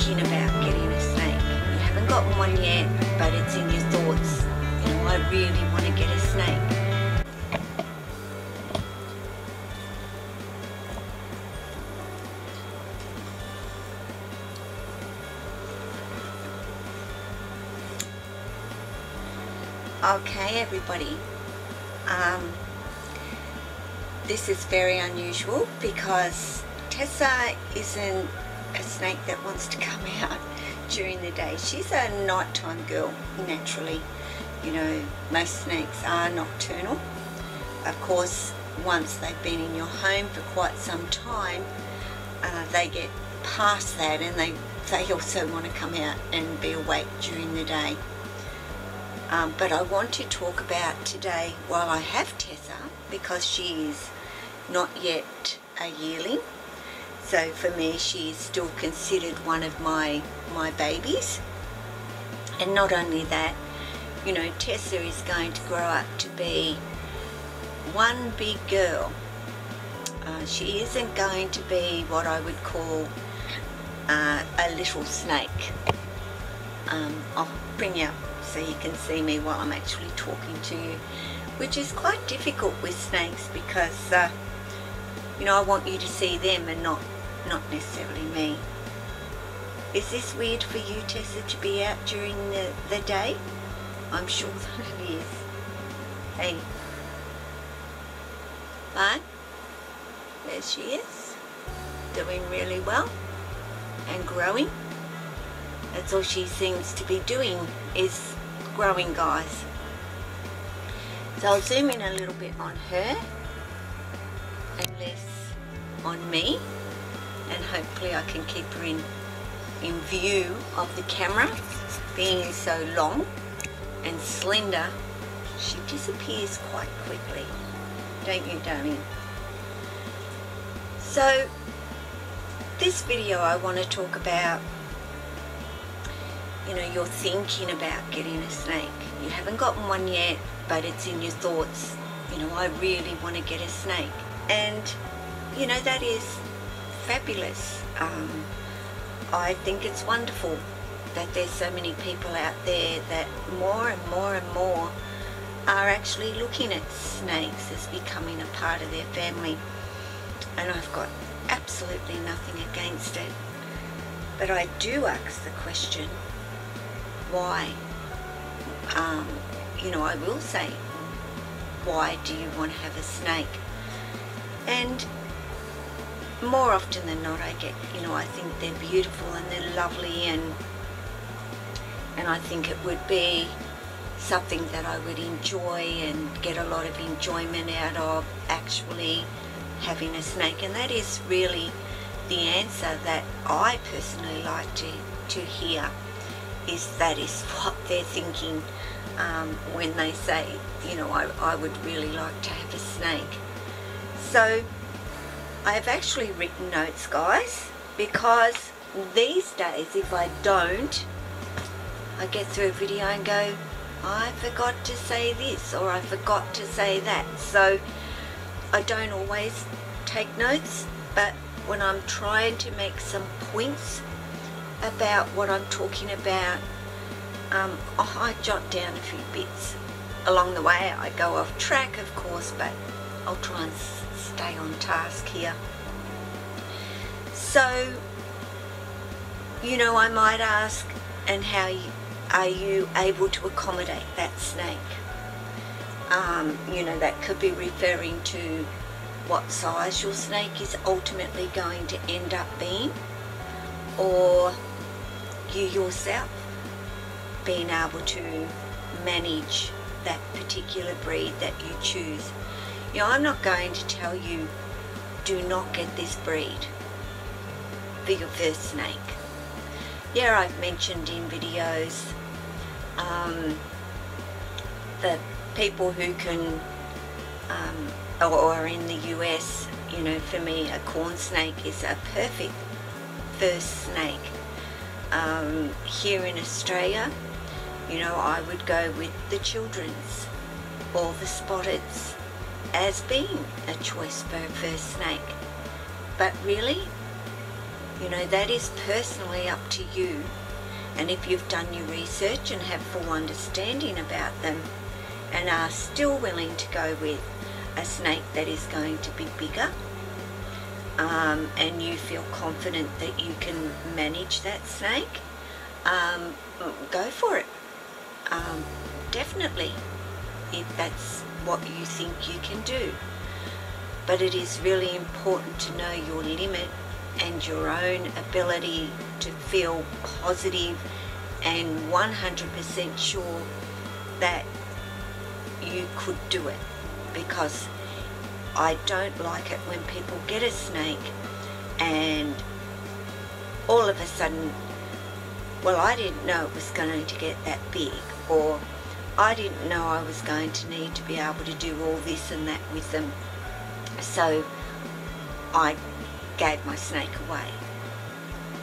thinking about getting a snake. You haven't gotten one yet, but it's in your thoughts. You know, I really want to get a snake. Okay, everybody. This is very unusual because Tessa isn't a snake that wants to come out during the day. She's a nighttime girl naturally. You know, most snakes are nocturnal. Of course, once they've been in your home for quite some time, they get past that and they also want to come out and be awake during the day. But I want to talk about today, while I have Tessa, because she is not yet a yearling. So for me, she is still considered one of my babies. And not only that, you know, Tessa is going to grow up to be one big girl. She isn't going to be what I would call a little snake. I'll bring you up so you can see me while I'm actually talking to you, which is quite difficult with snakes because you know, I want you to see them and not necessarily me. Is this weird for you, Tessa, to be out during the day? I'm sure that it is. Hey. But there she is, doing really well and growing. That's all she seems to be doing, is growing, guys. So I'll zoom in a little bit on her and less on me, and hopefully I can keep her in view of the camera. Being so long and slender, she disappears quite quickly, don't you, darling? So this video I want to talk about, you know, you're thinking about getting a snake. You haven't gotten one yet, but it's in your thoughts. You know, I really want to get a snake. And, you know, that is fabulous. I think it's wonderful that there's so many people out there that more and more and more are actually looking at snakes as becoming a part of their family. And I've got absolutely nothing against it. But I do ask the question, why? You know, I will say, why do you want to have a snake? And more often than not, I get, you know, I think they're beautiful and they're lovely, and I think it would be something that I would enjoy and get a lot of enjoyment out of, actually having a snake. And that is really the answer that I personally like to hear. That is what they're thinking when they say, you know, I would really like to have a snake. So I've actually written notes, guys, because these days if I don't, I get through a video and go, I forgot to say this or I forgot to say that. So I don't always take notes, but when I'm trying to make some points about what I'm talking about, I jot down a few bits along the way. I go off track, of course, but I'll try and stay on task here. So, you know, I might ask, and how are you able to accommodate that snake? You know, that could be referring to what size your snake is ultimately going to end up being, or you yourself being able to manage that particular breed that you choose. You know, I'm not going to tell you, do not get this breed for your first snake. Yeah, I've mentioned in videos the people who can, or in the US, you know, for me a corn snake is a perfect first snake. Here in Australia, you know, I would go with the children's or the spotteds as being a choice for a first snake. But really, You know, that is personally up to you. And if you've done your research and have full understanding about them and are still willing to go with a snake that is going to be bigger, and you feel confident that you can manage that snake, go for it. Definitely, if that's what you think you can do. But it is really important to know your limit and your own ability to feel positive and 100% sure that you could do it. Because I don't like it when people get a snake and all of a sudden, well, I didn't know it was going to get that big, or I didn't know I was going to need to be able to do all this and that with them, so I gave my snake away.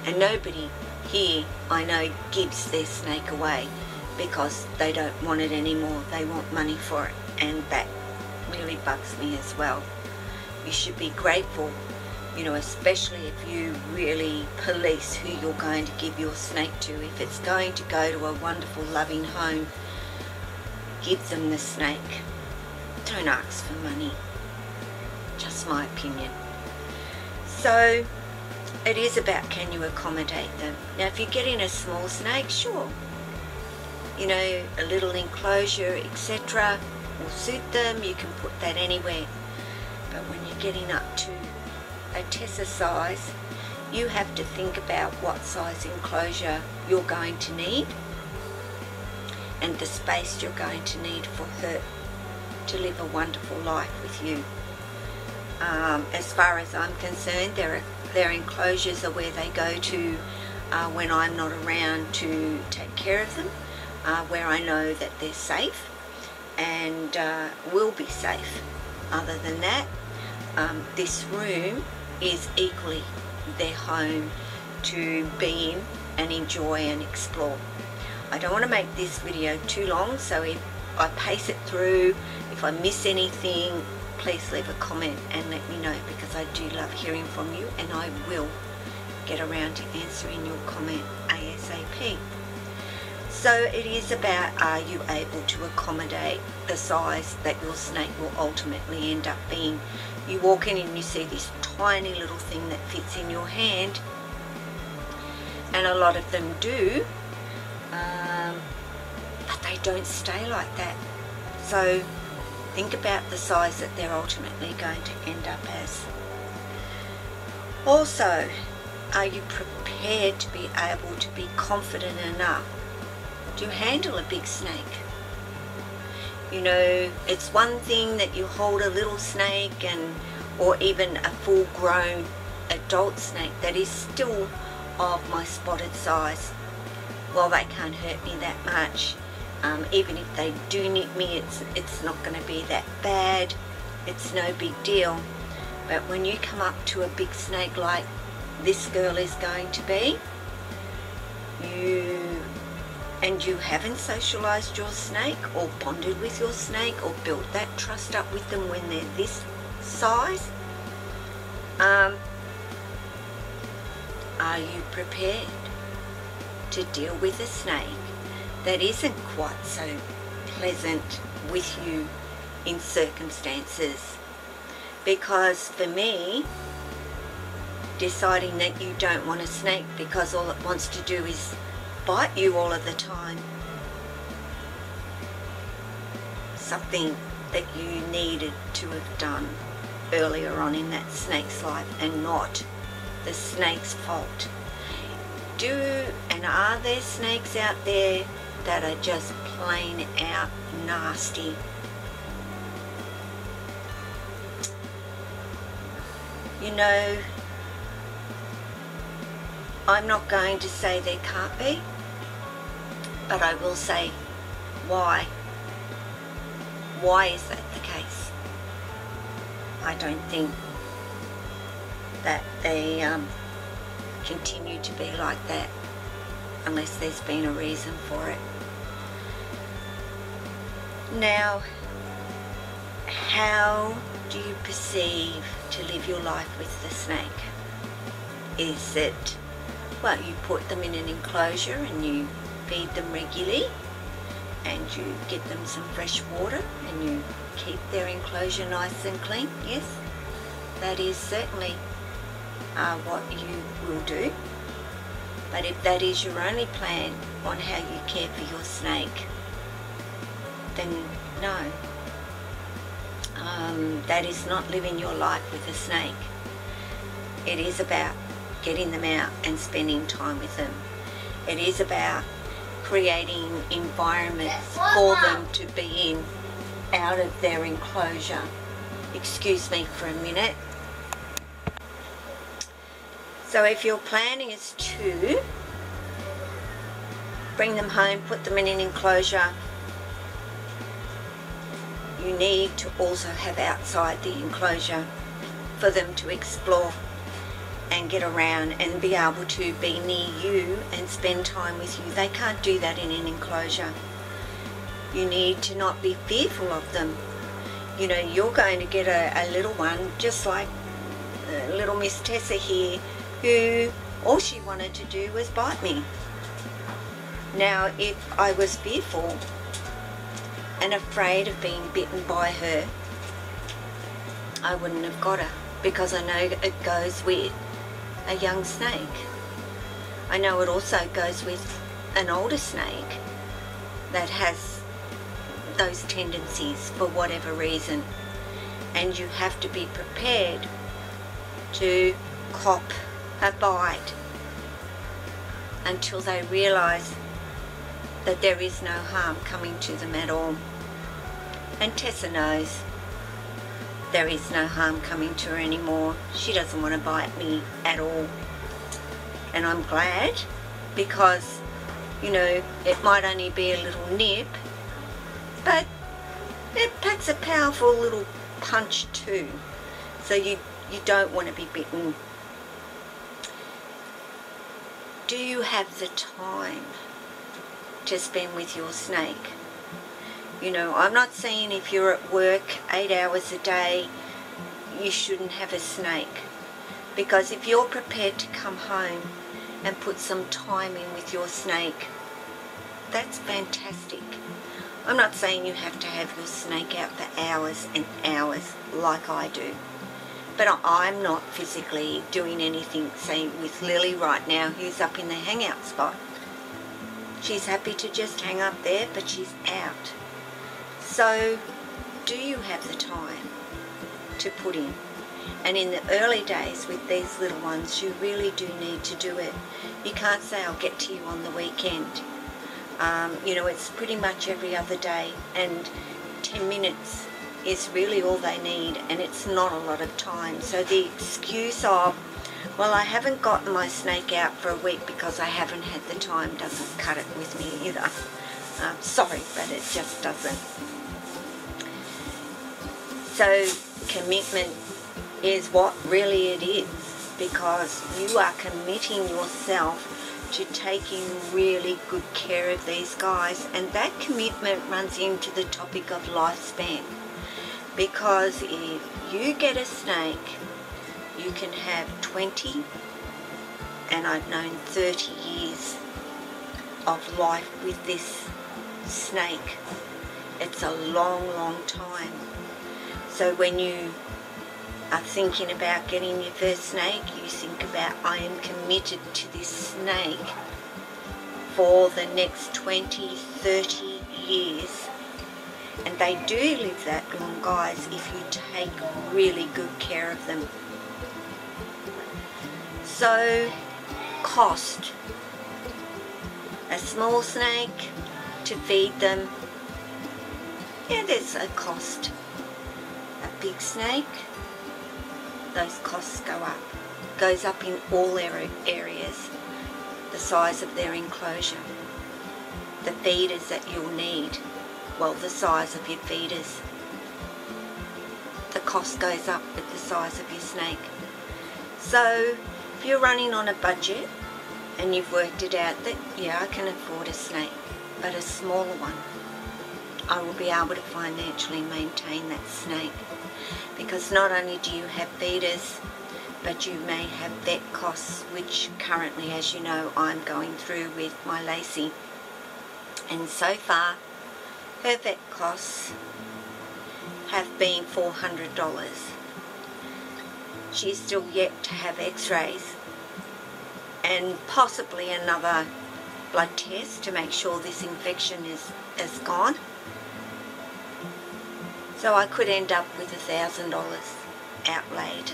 And nobody here, I know, gives their snake away because they don't want it anymore. They want money for it, and that really bugs me as well. You should be grateful, you know, especially if you really police who you're going to give your snake to. If it's going to go to a wonderful, loving home, give them the snake. Don't ask for money. Just my opinion. So it is about, can you accommodate them? Now, if you're getting a small snake, sure, you know, a little enclosure, etc., will suit them. You can put that anywhere. But when you're getting up to a Tessa size, you have to think about what size enclosure you're going to need and the space you're going to need for her to live a wonderful life with you. As far as I'm concerned, their enclosures are where they go to when I'm not around to take care of them, where I know that they're safe and will be safe. Other than that, this room is equally their home to be in and enjoy and explore. I don't want to make this video too long, so if I pace it through, if I miss anything, please leave a comment and let me know, because I do love hearing from you and I will get around to answering your comment ASAP. So it is about, are you able to accommodate the size that your snake will ultimately end up being? You walk in and you see this tiny little thing that fits in your hand, and a lot of them do, but they don't stay like that. So think about the size that they're ultimately going to end up as. Also, are you prepared to be able to be confident enough to handle a big snake? You know, it's one thing that you hold a little snake or even a full-grown adult snake that is still of my spotted size. Well, they can't hurt me that much. Even if they do nick me, it's not going to be that bad. It's no big deal. But when you come up to a big snake like this girl is going to be, you haven't socialized your snake or bonded with your snake or built that trust up with them when they're this size, are you prepared to deal with a snake that isn't quite so pleasant with you in circumstances? Because for me, deciding that you don't want a snake because all it wants to do is bite you all of the time, something that you needed to have done earlier on in that snake's life and not the snake's fault. Are there snakes out there that are just plain out nasty? You know, I'm not going to say there can't be, but I will say why. Why is that the case? I don't think that they continue to be like that unless there's been a reason for it. Now, how do you perceive to live your life with the snake? is that, well, you put them in an enclosure and you feed them regularly, and you get them some fresh water, and you keep their enclosure nice and clean. Yes, that is certainly what you will do. But if that is your only plan on how you care for your snake, then no. That is not living your life with a snake. It is about getting them out and spending time with them. It is about creating environments for them to be in, out of their enclosure. Excuse me for a minute. So if your plan is to bring them home, put them in an enclosure, you need to also have outside the enclosure for them to explore and get around and be able to be near you and spend time with you. They can't do that in an enclosure. You need to not be fearful of them. You know, you're going to get a little one, just like little Miss Tessa here, who all she wanted to do was bite me. Now, if I was fearful and afraid of being bitten by her, I wouldn't have got her, because I know it goes with a young snake. I know it also goes with an older snake that has those tendencies for whatever reason, and you have to be prepared to cop a bite until they realize that there is no harm coming to them at all. And Tessa knows there is no harm coming to her anymore. She doesn't want to bite me at all. And I'm glad, because, you know, it might only be a little nip, but it packs a powerful little punch too. So you don't want to be bitten. Do you have the time to spend with your snake? You know, I'm not saying if you're at work 8 hours a day, you shouldn't have a snake. Because if you're prepared to come home and put some time in with your snake, that's fantastic. I'm not saying you have to have your snake out for hours and hours like I do. But I'm not physically doing anything, say with Lily right now, who's up in the hangout spot. She's happy to just hang up there, but she's out. So, do you have the time to put in? And in the early days with these little ones, you really do need to do it. You can't say, I'll get to you on the weekend. You know, it's pretty much every other day, and 10 minutes is really all they need, and it's not a lot of time. So the excuse of, well, I haven't gotten my snake out for a week because I haven't had the time, doesn't cut it with me either. Sorry, but it just doesn't. So commitment is what really it is, because you are committing yourself to taking really good care of these guys, and that commitment runs into the topic of lifespan. Because if you get a snake, you can have 20, and I've known 30 years of life with this snake. It's a long, long time. So when you are thinking about getting your first snake, you think about, I am committed to this snake for the next 20, 30 years. And they do live that long, guys, if you take really good care of them. So, cost. A small snake to feed them, yeah, there's a cost. A big snake, those costs go up. Goes up in all areas. The size of their enclosure, the feeders that you'll need, well, the size of your feeders. The cost goes up with the size of your snake. So if you're running on a budget and you've worked it out that, yeah, I can afford a snake, but a smaller one, I will be able to financially maintain that snake. Because not only do you have feeders, but you may have vet costs, which currently, as you know, I'm going through with my Lacey. And so far, her vet costs have been $400. She's still yet to have x-rays and possibly another blood test to make sure this infection is gone. So I could end up with $1,000 outlaid.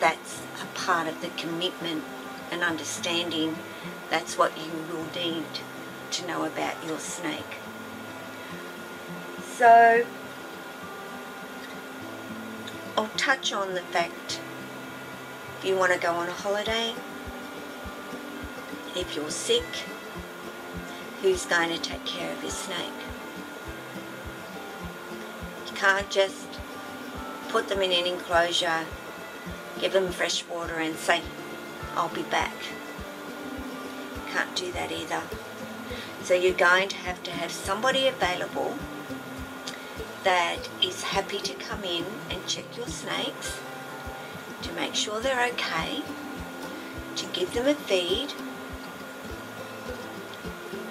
That's a part of the commitment and understanding. That's what you will need to know about your snake. So I'll touch on the fact, if you want to go on a holiday, if you're sick, who's going to take care of your snake? You can't just put them in an enclosure, give them fresh water and say, I'll be back. Can't do that either. So you're going to have somebody available that is happy to come in and check your snakes, to make sure they're okay, to give them a feed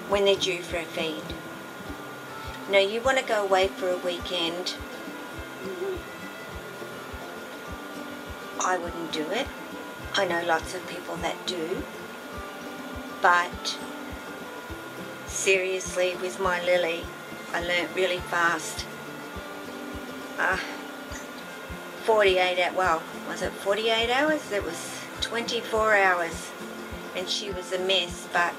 when they're due for a feed. Now you want to go away for a weekend, I wouldn't do it. I know lots of people that do, but seriously, with my Lily, I learnt really fast. 48 hours, well, was it 48 hours? It was 24 hours, and she was a mess. But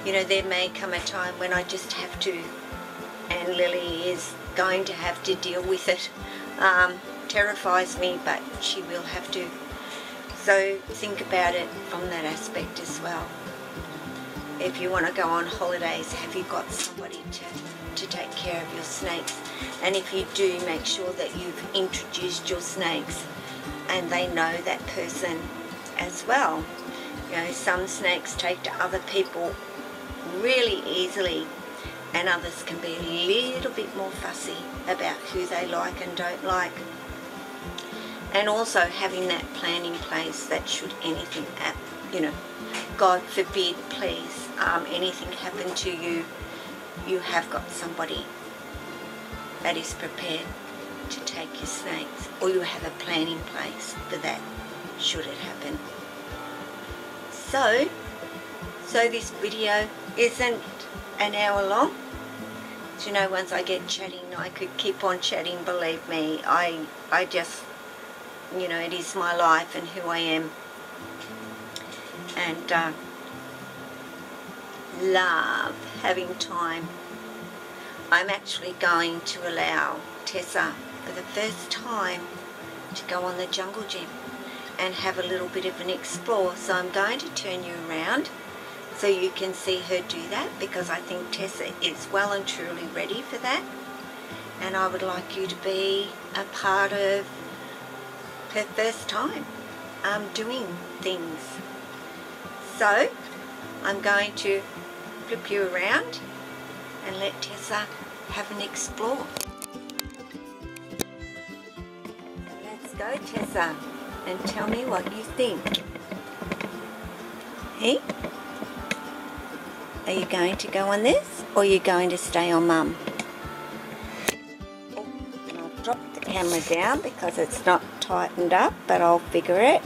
you know, there may come a time when I just have to, and Lily is going to have to deal with it. Terrifies me, but she will have to. So think about it from that aspect as well. If you want to go on holidays, have you got somebody to take care of your snakes? And if you do, make sure that you've introduced your snakes and they know that person as well. You know, some snakes take to other people really easily, and others can be a little bit more fussy about who they like and don't like. And also having that plan in place that should anything, you know, God forbid, please, anything happen to you, you have got somebody that is prepared to take your snakes, or you have a plan in place for that should it happen. So this video isn't an hour long. So, you know, once I get chatting, I could keep on chatting, believe me. I just, you know, it is my life and who I am. And love having time. I'm actually going to allow Tessa for the first time to go on the jungle gym and have a little bit of an explore. So I'm going to turn you around so you can see her do that, because I think Tessa is well and truly ready for that, and I would like you to be a part of her first time doing things. So I'm going to flip you around and let Tessa have an explore. So let's go, Tessa, and tell me what you think. Hey? Are you going to go on this, or are you going to stay on Mum? Oh, and I'll drop the camera down because it's not tightened up, but I'll figure it.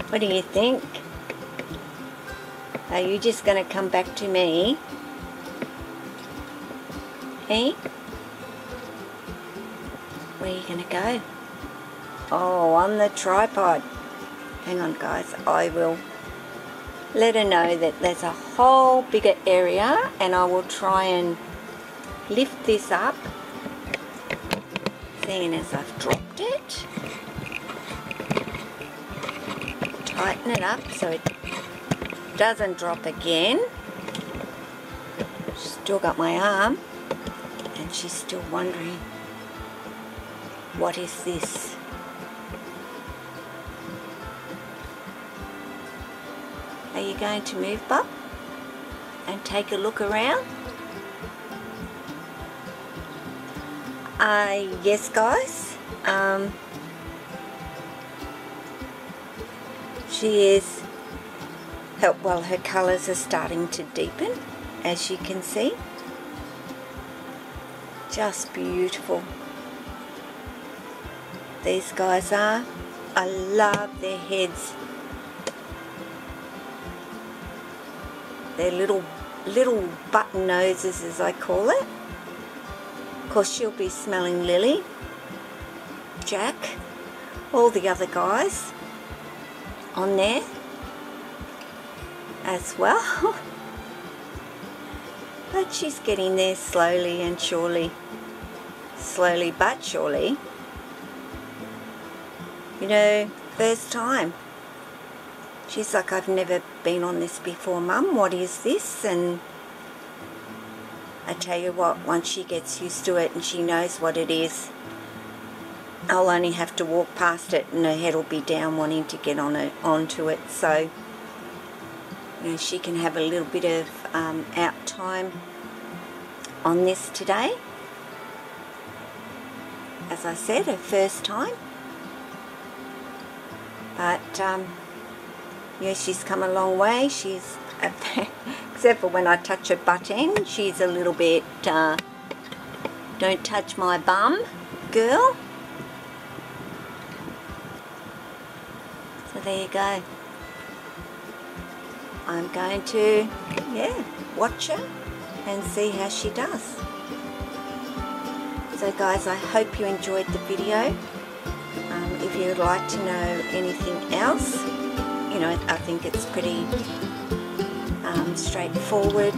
What do you think? Are you just going to come back to me? Hey? Where are you going to go? Oh, on the tripod. Hang on, guys. I will let her know that there's a whole bigger area, and I will try and lift this up, seeing as I've dropped it. Tighten it up so it doesn't drop again. Still got my arm, and she's still wondering, what is this? Are you going to move, Bob, and take a look around? Yes, guys. She is, well, her colours are starting to deepen, as you can see. Just beautiful. These guys are. I love their heads. Their little button noses, as I call it. Of course, she'll be smelling Lily, Jack, all the other guys on there as well. But she's getting there slowly and surely. Slowly but surely. You know, first time. She's like, I've never been on this before, Mum. What is this? And I tell you what, once she gets used to it and she knows what it is, I'll only have to walk past it and her head will be down wanting to get onto it. So, you know, she can have a little bit of out time on this today. As I said, her first time. But, yeah, she's come a long way. She's, except for when I touch her butt end, she's a little bit, don't touch my bum, girl. So there you go. I'm going to, yeah, watch her and see how she does. So guys, I hope you enjoyed the video. If you'd like to know anything else, you know, I think it's pretty straightforward.